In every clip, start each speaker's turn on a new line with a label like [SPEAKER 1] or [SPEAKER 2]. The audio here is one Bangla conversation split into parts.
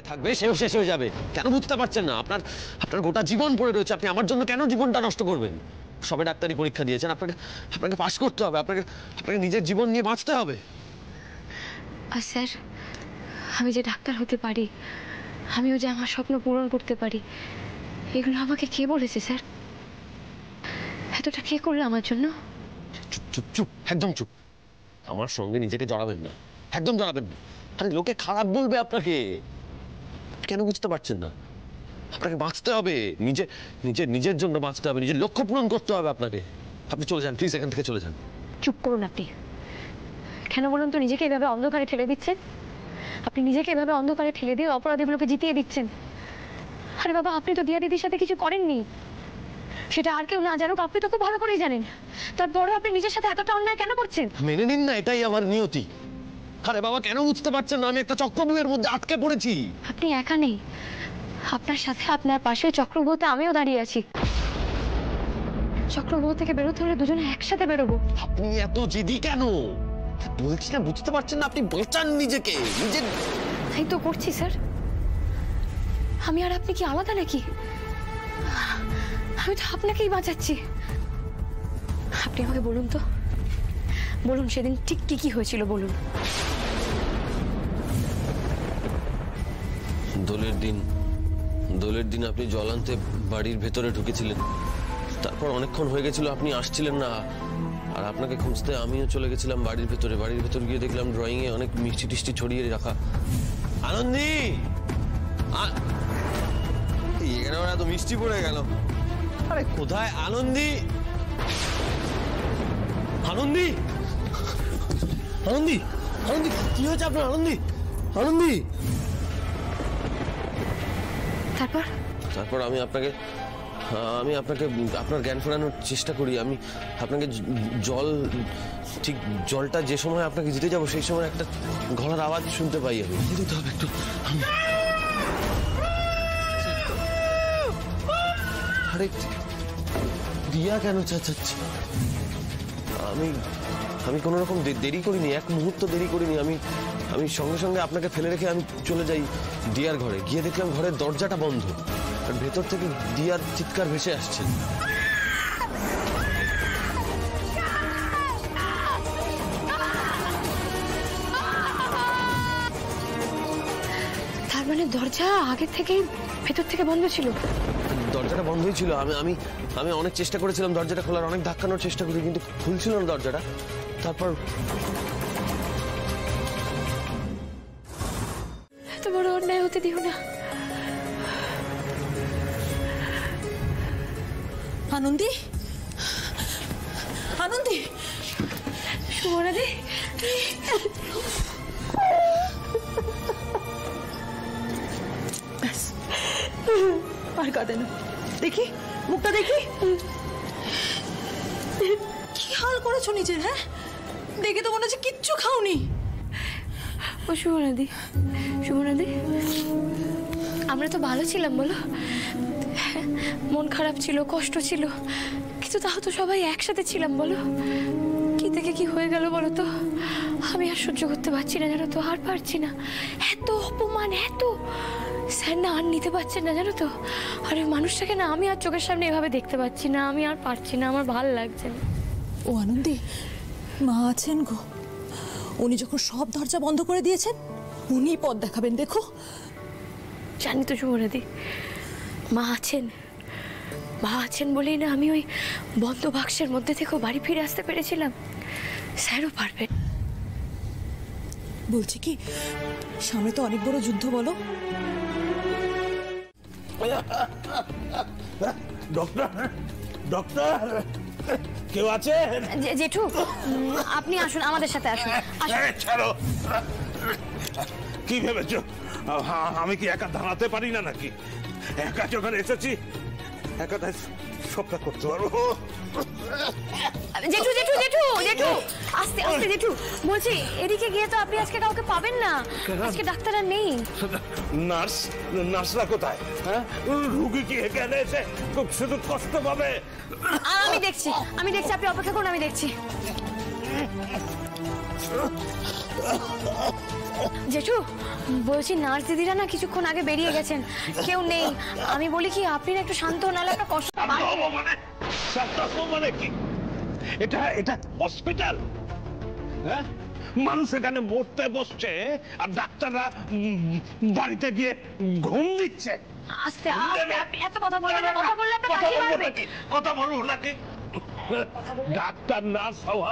[SPEAKER 1] থাকবে সেও শেষ হয়ে যাবে। কেন বুঝতে পারছেন না? আপনার আপনার গোটা জীবন পড়ে রয়েছে, আপনি আমার জন্য কেন জীবনটা নষ্ট করবেন? সবে ডাক্তারি পরীক্ষা দিয়েছেন, আপনাকে আপনাকে পাস করতে হবে, আপনাকে আপনাকে নিজের জীবন নিয়ে বাঁচতে হবে।
[SPEAKER 2] আর স্যার, আমি যে ডাক্তার হতে পারি, আমিও যে আমার স্বপ্ন পূরণ করতে পারি, এগুলো আমাকে কে বলেছে স্যার? এতটা কে করলো আমার জন্য?
[SPEAKER 1] চুপ চুপ চুপ, একদম চুপ। আমার সঙ্গে নিজেকে জড়াবেন না, একদম জড়াবেন না। আরে লোকে খারাপ বলবে আপনাকে, কেন বুঝতে পারছেন না? আপনাকে বাঁচতে হবে, নিজের জন্য বাঁচতে হবে, নিজের লক্ষ্য পূরণ করতে হবে আপনাকে। আপনি চলে যান প্লিজ, এখান থেকে চলে যান।
[SPEAKER 2] চুপ করুন আপনি। কেন বলুন তো নিজেকে এভাবে অন্ধকারে ঠেলে দিচ্ছেন? আপনি নিজেকে এভাবে অন্ধকারে ঠেলে দিয়ে অপরাধীগুলোকে জিতিয়ে দিচ্ছেন। আরে বাবা, আপনি তো দিয়া দিদির সাথে কিছু করেননি, সেটা আর কেউ না জানুক, আপনি তো খুব ভালো করেই জানেন। তারপরে আপনি নিজের সাথে এতটা অন্যায় কেন করছেন?
[SPEAKER 1] মেনে নিন না, এটাই আমার নিয়তি। আরে বাবা, কেন বুঝতে পারছেন না? আমি একটা চক্রব্যূহের মধ্যে আটকে পড়েছি।
[SPEAKER 2] আপনি একা নেই, আপনার সাথে আপনার পাশে চক্রব্যূহতে আমিও দাঁড়িয়ে আছি। চক্রব্যূহ থেকে বেরোতে হলে দুজনে একসাথে বেরোবো।
[SPEAKER 1] আপনি এত জেদি কেন? বলছি না, বুঝতে পারছেন না? আপনি বাঁচান নিজেকে, নিজের।
[SPEAKER 2] তাই তো করছি স্যার। আমি আর আপনি কি আলাদা নাকি? আমি তো আপনাকেই বাঁচাচ্ছি। আপনি আমাকে বলুন তো, বলুন সেদিন ঠিক কি কি হয়েছিল বলুন।
[SPEAKER 1] দোলের দিন আপনি জল আনতে বাড়ির ভেতরে ঢুকেছিলেন। তারপর অনেকক্ষণ হয়ে গেছিল, আপনি আসছিলেন না। আর আপনাকে খুঁজতে আমিও চলে গেছিলাম বাড়ির ভেতরে। বাড়ির ভেতর গিয়ে দেখলাম ড্রয়িং এ অনেক মিষ্টি টিষ্টি ছড়িয়ে রাখা। আনন্দী, এখানে আমার এত মিষ্টি পড়ে গেল। আরে কোথায় আনন্দী? আনন্দী, আনন্দী, আনন্দী, কি হয়েছে আপনার? আনন্দী, আনন্দী। তারপর আমি আপনাকে আপনার জ্ঞান ফেরানোর চেষ্টা করি। আমি আপনাকে জলটা যে সময় আপনাকে দিতে যাবো সেই সময় একটা গলার আওয়াজ শুনতে পাই। আমি দিতে হবে একটু। আরে দিয়া কেন চেঁচাচ্ছে? আমি কোনো রকম দেরি করিনি, এক মুহূর্ত দেরি করিনি। আমি সঙ্গে সঙ্গে আপনাকে ফেলে রেখে আমি চলে যাই দিয়ার ঘরে। গিয়ে দেখলাম ঘরের দরজাটা বন্ধ, আর ভেতর থেকে দিয়ার চিৎকার ভেসে আসছে।
[SPEAKER 2] তার মানে দরজা আগে থেকেই ভেতর থেকে বন্ধ ছিল?
[SPEAKER 1] দরজাটা বন্ধই ছিল। আমি অনেক চেষ্টা করেছিলাম দরজাটা খোলার, অনেক ধাক্কানোর চেষ্টা করি, কিন্তু খুলছিল না দরজাটা। তারপর
[SPEAKER 2] এত বড় অন্যায় হতে দিও না।
[SPEAKER 3] আনন্দী, আনন্দী,
[SPEAKER 2] সুমনাদি,
[SPEAKER 3] আর কাঁদে না। দেখি মুখটা দেখি, কি হাল করেছো নিজের? হ্যাঁ, দেখে তো মনে হচ্ছে কিচ্ছু খাওনি।
[SPEAKER 2] ও সুমনাদি, সুমনাদি, আমরা তো ভালো ছিলাম বলো? মন খারাপ ছিল, কষ্ট ছিল, কিন্তু তাও তো সবাই একসাথে ছিলাম বলো? কি থেকে কি হয়ে গেল বলো তো? আমি আর সহ্য করতে পারছি না জানো তো, আর পারছি না। এত অপমান, এত স্যার না আর নিতে পারছেন না জানো তো। আরে মানুষটাকে না আমি আর চোখের সামনে এভাবে দেখতে পাচ্ছি না, আমি আর পারছি না, আমার ভালো লাগছে না।
[SPEAKER 3] ও আনন্দী, মা আছেন গো। উনি যখন সব দরজা বন্ধ করে দিয়েছেন, উনি পথ দেখাবেন, দেখো।
[SPEAKER 2] জানি তো সুমনাদি, মা আছেন, মা আছেন বলেই না আমি ওই বন্ধ বাক্সের মধ্যে থেকেও বাড়ি ফিরে আসতে পেরেছিলাম। স্যারও পারবেন।
[SPEAKER 3] বলছি কি, সামনে তো অনেক বড় যুদ্ধ, বলো।
[SPEAKER 4] ডক্টর, ডক্টর, কেউ আছে?
[SPEAKER 2] জেঠু, আপনি আসুন, আমাদের সাথে আসুন।
[SPEAKER 4] ছাড়ো। কি ভেবেছো আমি কি একা দাঁড়াতে পারি না নাকি? একা যখন এসেছি একা সবটা করতে পারবো।
[SPEAKER 2] জেঠু, জেঠু, জেঠু, জেঠু, আস্তে আস্তে জেঠু। বলছি এদিকে গিয়ে তো আপনি আজকে কাউকে পাবেন না, আজকে ডাক্তার আর নেই।
[SPEAKER 4] নার্সরা কোথায়? হ্যাঁ, রুগী কি এখানে এসে শুধু কষ্ট পাবে?
[SPEAKER 2] আমি দেখছি, আপনি অপেক্ষা করুন, আমি দেখছি। জেঠু, বলছি নার্স দিদিরা না কিছুক্ষণ আগে বেরিয়ে গেছেন, কেউ নেই। আমি বলি কি আপনি না একটু শান্ত, নাহলে একটা কষ্ট
[SPEAKER 4] মানে কি এটা এটা হসপিটাল? হ্যাঁ, মানুষ এখানে মরতে বসছে আর ডাক্তাররা বাড়িতে গিয়ে ঘুম দিচ্ছে।
[SPEAKER 2] আস্তে আস্তে, আপনি এত কথা বলবেন না, কথা বললে আপনার কাশি পারবে।
[SPEAKER 4] কথা বলবো নাকি? ডাক্তার নার্স হওয়া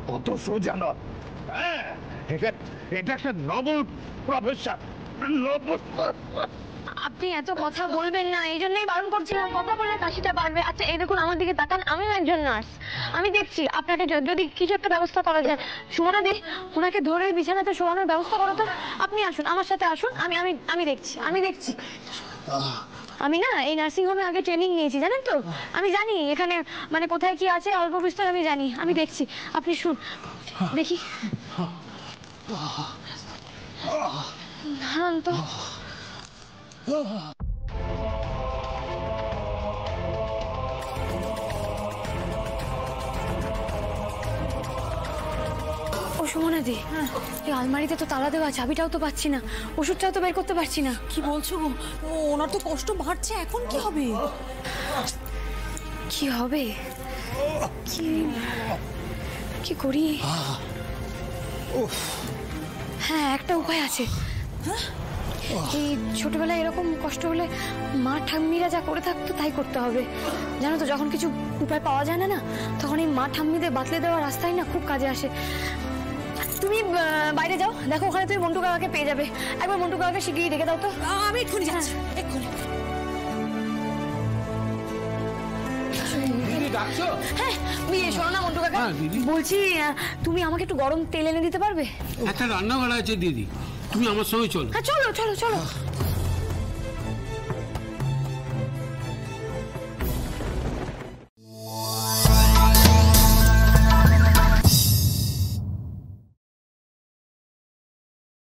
[SPEAKER 4] কত সোজা নয়। হ্যাঁ, এটা একটা নবল প্রফেশন।
[SPEAKER 2] আপনি এত কথা বলবেন না, এই জন্যই বারণ করছিলাম, কথা বললে কাশিটা বাড়বে। আচ্ছা এই দেখুন আমার দিকে তাকান, আমিও একজন নার্স, আমি দেখছি আপনাকে যদি কিছু একটা ব্যবস্থা করা যায়। সুমনা দি, ওনাকে ধরে বিছানাতে শোয়ানোর ব্যবস্থা করো তো। আপনি আসুন, আমার সাথে আসুন, আমি আমি আমি দেখছি, আমি দেখছি। আমি না এই নার্সিং হোমে আগে ট্রেনিং নিয়েছি, জানেন তো, আমি জানি এখানে মানে কোথায় কি আছে অল্প বিস্তর আমি জানি, আমি দেখছি। আপনি শুন, দেখি দাঁড়ান তো। ও সুমনা দি, এই আলমারিতে তো তালা দেওয়া, চাবিটাও তো পাচ্ছি না, ওষুধটাও তো বের করতে পারছি না।
[SPEAKER 3] কি বলছো গো? ওনার তো কষ্ট বাড়ছে, এখন কি হবে?
[SPEAKER 2] কি হবে? কি কি করি? হ্যাঁ, একটা উপায় আছে। এই ছোটবেলায় এরকম কষ্ট হলে মা ঠাম্মিরা যা করে থাকতো তাই করতে হবে, জানো তো। যখন কিছু উপায় পাওয়া যায় না, তখন এই মা ঠাম্মিদের বাতলে দেওয়া রাস্তায় না খুব কাজে আসে। তুমি বাইরে যাও, দেখো ওখানে তুমি মন্টু কাকাকে পেয়ে যাবে। একবার মন্টু কাকাকে শিখিয়ে রেখে দাও তো।
[SPEAKER 3] আমি এক্ষুনি যাচ্ছি, এক্ষুনি।
[SPEAKER 2] হ্যাঁ, শোনো না মন্টু কাকা, বলছি তুমি আমাকে একটু গরম তেল এনে দিতে পারবে?
[SPEAKER 5] একটা রান্নাঘর আছে দিদি, তুমি আমার সঙ্গে চলো।
[SPEAKER 2] হ্যাঁ চলো চলো চলো।